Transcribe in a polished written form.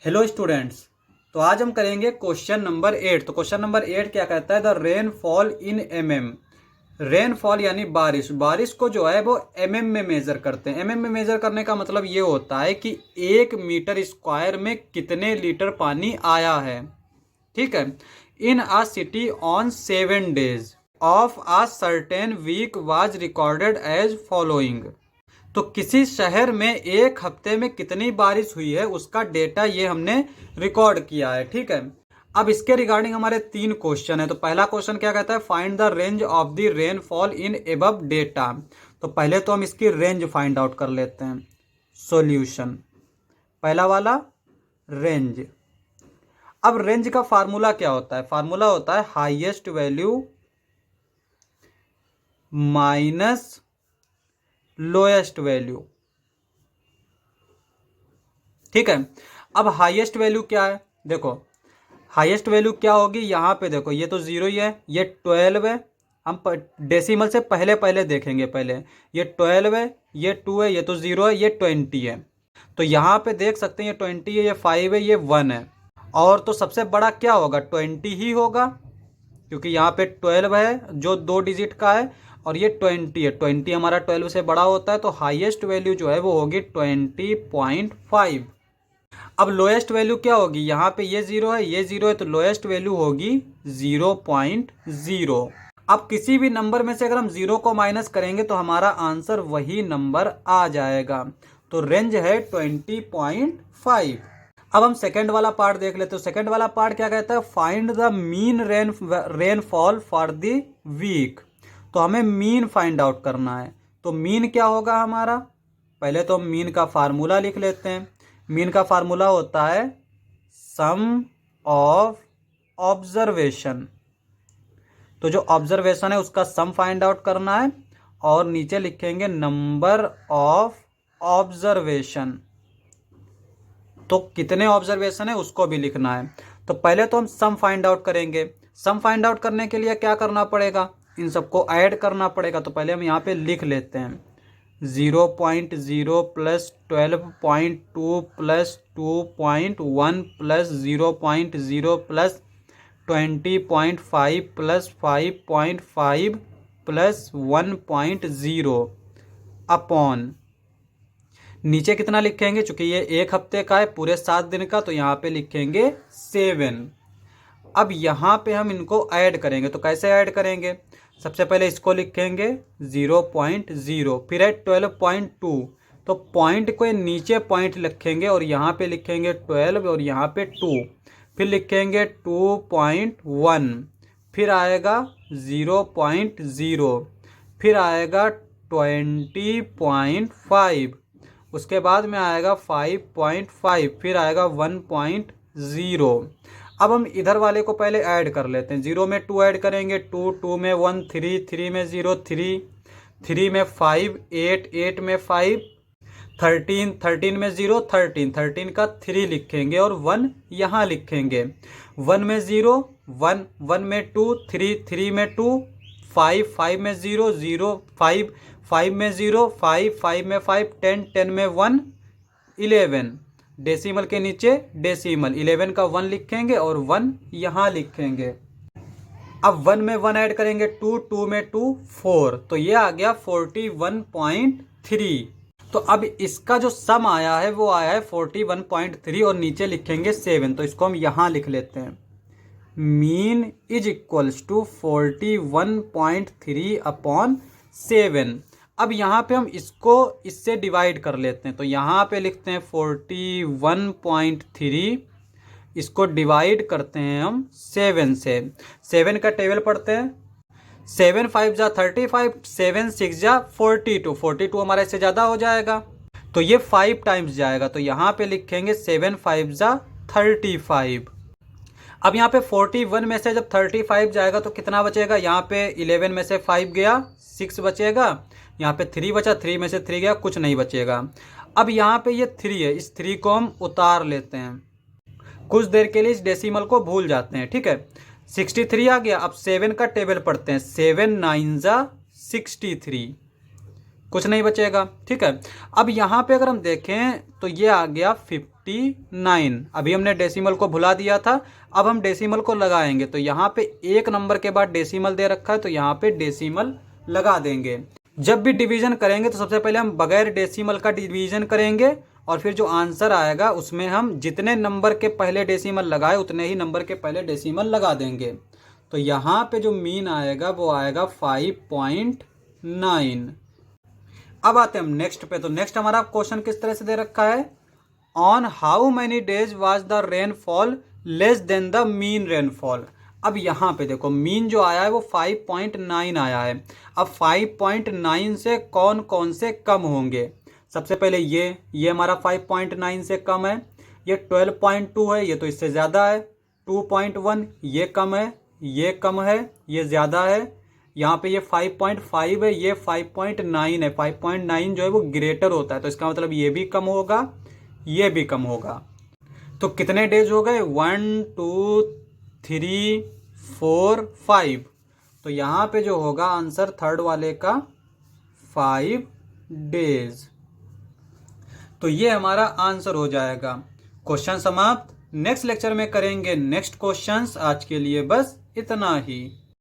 Hello students. तो आज हम करेंगे क्वेश्चन नंबर 8। तो क्वेश्चन नंबर 8 क्या कहता है, the rainfall in MM. Rainfall यानी बारिश, बारिश को जो है वो एमएम में मेजर करते हैं। एमएम में मेजर करने का मतलब ये होता है कि 1 मीटर स्क्वायर में कितने लीटर पानी आया है। ठीक है। In a city on 7 days of a certain week was recorded as following. तो किसी शहर में एक हफ्ते में कितनी बारिश हुई है उसका डेटा ये हमने रिकॉर्ड किया है। ठीक है। अब इसके रिगार्डिंग हमारे 3 क्वेश्चन है। तो पहला क्वेश्चन क्या कहता है, find the range of the rainfall in above data. तो पहले तो हम इसकी रेंज फाइंड आउट कर लेते हैं। सॉल्यूशन, पहला वाला रेंज। अब रेंज का फार्मूला क्या होता है, फार्मूला होता है highest value minus lowest value. ठीक है। अब हाईएस्ट वैल्यू क्या है, देखो हाईएस्ट वैल्यू क्या होगी, यहां पे देखो ये तो 0 ही है, ये 12 है। हम डेसिमल से पहले पहले देखेंगे। पहले ये 12 है, ये 2 है, ये तो 0 है, ये 20 है। तो यहाँ पे देख सकते हैं ये 20 है, ये 5 है, ये 1 है। और तो सबसे बड़ा क्या होगा, 20 ही होगा, क्योंकि यहाँ पे 12 है जो 2 डिजिट का है, और ये 20 है। 20 हमारा 12 से बड़ा होता है, तो हाईएस्ट वैल्यू जो है वो होगी 20.5। अब लोएस्ट वैल्यू क्या होगी, यहाँ पे ये 0 है, ये 0 है, तो लोएस्ट वैल्यू होगी 0.0। अब किसी भी नंबर में से अगर हम 0 को माइनस करेंगे तो हमारा आंसर वही नंबर आ जाएगा। तो रेंज है 20.5। अब हम सेकंड वाला पार्ट देख लेते हैं। सेकंड वाला पार्ट क्या कहता है, find the mean rainfall for the week. तो हमें मीन फाइंड आउट करना है। तो मीन क्या होगा हमारा, पहले तो हम मीन का फार्मूला लिख लेते हैं। मीन का फार्मूला होता है सम ऑफ ऑब्जर्वेशन। तो जो ऑब्जर्वेशन है उसका सम फाइंड आउट करना है, और नीचे लिखेंगे नंबर ऑफ ऑब्जर्वेशन। तो कितने ऑब्जर्वेशन है उसको भी लिखना है। तो पहले तो हम सम फाइंड आउट करेंगे। सम फाइंड आउट करने के लिए क्या करना पड़ेगा, इन सबको ऐड करना पड़ेगा। तो पहले हम यहाँ पे लिख लेते हैं 0.0 plus 12.2 plus 2.1 plus 0.0 plus 20.5 plus 5.5 plus 1.0 upon, नीचे कितना लिखेंगे, चूंकि ये एक हफ्ते का है, पूरे 7 दिन का, तो यहाँ पे लिखेंगे 7। अब यहाँ पे हम इनको ऐड करेंगे। तो कैसे ऐड करेंगे, सबसे पहले इसको लिखेंगे 0.0, फिर है 12.2, तो पॉइंट को नीचे पॉइंट लिखेंगे और यहाँ पे लिखेंगे 12 और यहाँ पे 2, फिर लिखेंगे 2.1, फिर आएगा 0.0, फिर आएगा 20.5, उसके बाद में आएगा 5.5, फिर आएगा 1.0। अब हम इधर वाले को पहले ऐड कर लेते हैं। 0 में 2 ऐड करेंगे, 2, 2 में 1, 3, 3 में 0, 3, 3 में 5, 8, 8 में 5, 13, 13 में 0, 13, 13 का 3 लिखेंगे और 1 यहाँ लिखेंगे। 1 में 0, 1, 1 में 2, 3, 3 में 2, 5, 5 में 0, 0, 5, 5 में 0, 5, 5 में 5, 10, 10 में 1, 11, डेसिमल के नीचे डेसिमल, 11 का 1 लिखेंगे और 1 यहाँ लिखेंगे। अब 1 में 1 ऐड करेंगे, 2, 2 में 2, 4, तो ये आ गया 41.3। तो अब इसका जो सम आया है वो आया है 41.3 और नीचे लिखेंगे 7। तो इसको हम यहाँ लिख लेते हैं, mean is equals to 41.3 upon 7। अब यहाँ पे हम इसको इससे डिवाइड कर लेते हैं। तो यहाँ पे लिखते हैं 41.3, इसको डिवाइड करते हैं हम 7 से। 7 का टेबल पढ़ते हैं, 7 5 जा 35, 7 6 जा 42, 42 हमारा इससे ज़्यादा हो जाएगा, तो ये 5 टाइम्स जाएगा। तो यहाँ पे लिखेंगे 7 5 जा 35। अब यहाँ पे 41 में से जब 35 जाएगा तो कितना बचेगा, यहाँ पे 11 में से 5 गया, 6 बचेगा, यहाँ पे 3 बचा, 3 में से 3 गया, कुछ नहीं बचेगा। अब यहाँ पे ये 3 है, इस 3 को हम उतार लेते हैं, कुछ देर के लिए इस डेसिमल को भूल जाते हैं। ठीक है, 63 आ गया। अब 7 का टेबल पढ़ते हैं, 7 9 जा 63, कुछ नहीं बचेगा। ठीक है, अब यहाँ पे अगर हम देखें तो ये आ गया 59। अभी हमने डेसिमल को भुला दिया था, अब हम डेसिमल को लगाएंगे। तो यहाँ पे एक नंबर के बाद डेसिमल दे रखा है, तो यहाँ पे डेसिमल लगा देंगे। जब भी डिवीजन करेंगे तो सबसे पहले हम बगैर डेसिमल का डिवीजन करेंगे, और फिर जो आंसर आएगा उसमें हम जितने नंबर के पहले डेसिमल लगाए उतने ही नंबर के पहले डेसिमल लगा देंगे। तो यहाँ पे जो मीन आएगा वो आएगा 5.9। अब आते हैं हम नेक्स्ट पे। तो नेक्स्ट हमारा क्वेश्चन किस तरह से दे रखा है, on how many days was the rainfall less than the mean rainfall. अब यहाँ पे देखो मीन जो आया है वो 5.9 आया है। अब 5.9 से कौन कौन से कम होंगे, सबसे पहले ये हमारा 5.9 से कम है, ये 12.2 है, ये तो इससे ज़्यादा है, 2.1 ये कम है, ये कम है, ये ज़्यादा है, यहाँ पे ये 5.5 है, ये 5.9 है। 5.9 जो है वो ग्रेटर होता है, तो इसका मतलब ये भी कम होगा, ये भी कम होगा। तो कितने डेज हो गए, 1 2 3 4 5। तो यहाँ पे जो होगा आंसर थर्ड वाले का 5 डेज। तो ये हमारा आंसर हो जाएगा। क्वेश्चन समाप्त। नेक्स्ट लेक्चर में करेंगे नेक्स्ट क्वेश्चंस। आज के लिए बस इतना ही।